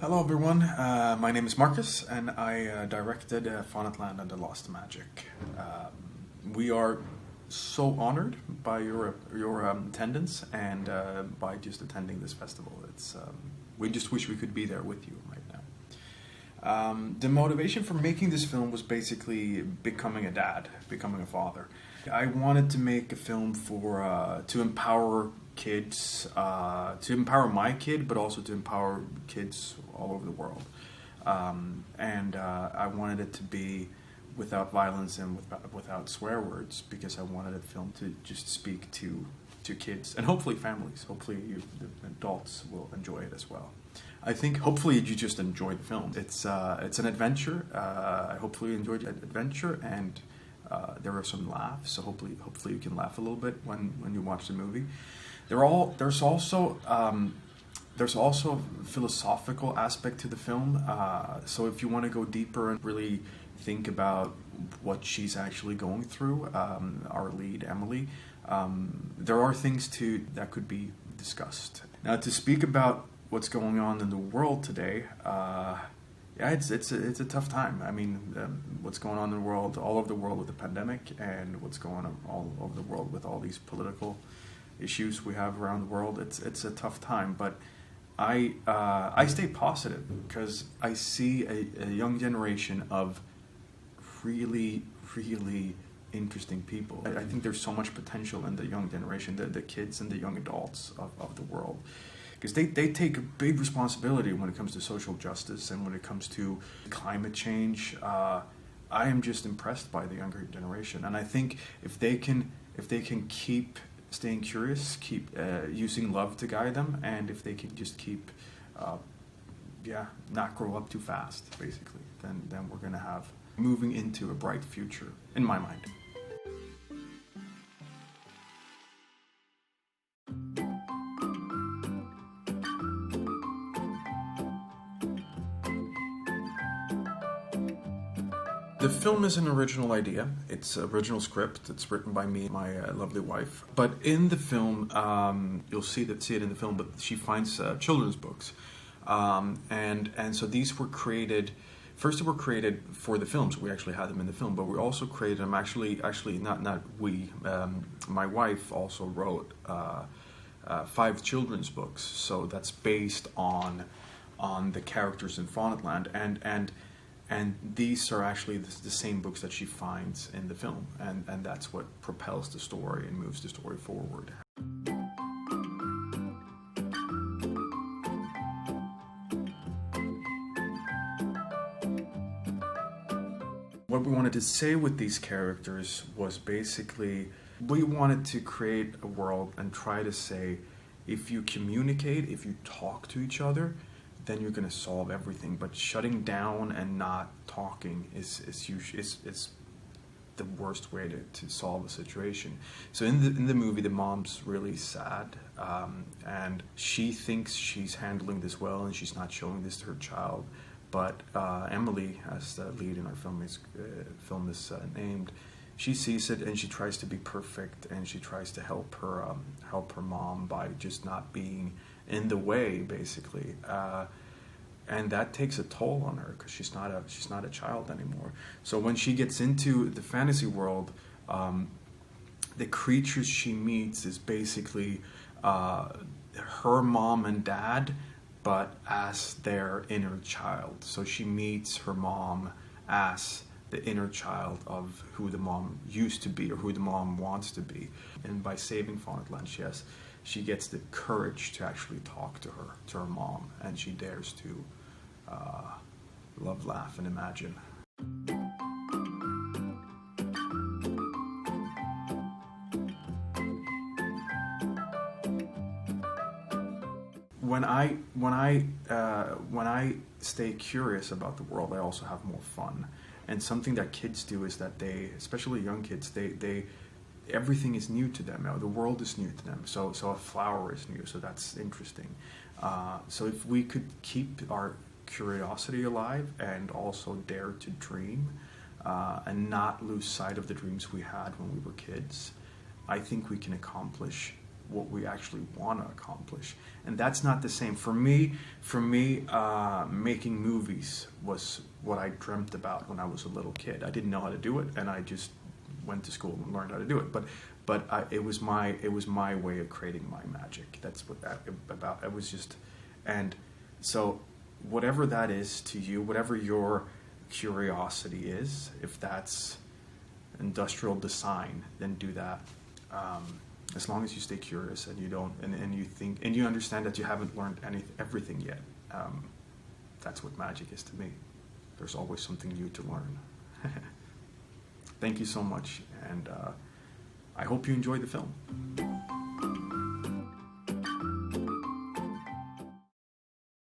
Hello everyone, my name is Marcus and I directed Faunutland and the Lost Magic. We are so honored by your attendance and by just attending this festival. We just wish we could be there with you right now. The motivation for making this film was basically becoming a dad, becoming a father. I wanted to make a film to empower kids, to empower my kid, but also to empower kids all over the world. I wanted it to be without violence and without swear words, because I wanted the film to just speak to kids and hopefully families. Hopefully the adults will enjoy it as well. I think hopefully you just enjoy the film. It's an adventure. I hopefully you enjoyed the adventure, and there are some laughs. So hopefully you can laugh a little bit when you watch the movie. There's also a philosophical aspect to the film. So if you want to go deeper and really think about what she's actually going through, our lead Emily, there are things that could be discussed. Now, to speak about what's going on in the world today, it's a tough time. I mean, what's going on in the world, all over the world with the pandemic, and what's going on all over the world with all these political issues we have around the world. It's a tough time, but I stay positive because I see a young generation of really, really interesting people. I think there's so much potential in the young generation, the kids and the young adults of the world, because they take a big responsibility when it comes to social justice and when it comes to climate change. I am just impressed by the younger generation, and I think if they can keep staying curious, keep using love to guide them, and if they can just keep not grow up too fast, basically, then we're going to have moving into a bright future, in my mind. The film is an original idea. It's an original script. It's written by me and my lovely wife. But in the film, you'll see it in the film, but she finds children's books. And so these were created, first they were created for the film, so we actually had them in the film, but we also created them, actually not we, my wife also wrote 5 children's books. So that's based on the characters in Faunutland, and these are actually the same books that she finds in the film, and that's what propels the story and moves the story forward. What we wanted to say with these characters was basically, we wanted to create a world and try to say, if you communicate, if you talk to each other, then you're going to solve everything. But shutting down and not talking is the worst way to solve a situation. So in the movie, the mom's really sad, and she thinks she's handling this well, and she's not showing this to her child. But Emily, as the lead in our film is named, she sees it and she tries to be perfect, and she tries to help her mom by just not being in the way, basically, and that takes a toll on her because she's not a child anymore. So when she gets into the fantasy world, the creatures she meets is basically her mom and dad, but as their inner child. So she meets her mom as the inner child of who the mom used to be or who the mom wants to be. And by saving Faunutland, she gets the courage to actually talk to her mom, and she dares to love, laugh, and imagine. When I stay curious about the world, I also have more fun. And something that kids do is that they, especially young kids, they everything is new to them. The world is new to them. So a flower is new. So that's interesting. So if we could keep our curiosity alive and also dare to dream, and not lose sight of the dreams we had when we were kids, I think we can accomplish what we actually want to accomplish. And that's not the same for me. Making movies was what I dreamt about when I was a little kid. I didn't know how to do it, and I just went to school and learned how to do it. It was my way of creating my magic. That's what that about. It was just, and so whatever that is to you, whatever your curiosity is, if that's industrial design, then do that. As long as you stay curious and you don't, and you think, and you understand that you haven't learned everything yet. That's what magic is to me. There's always something new to learn. Thank you so much, and I hope you enjoyed the film.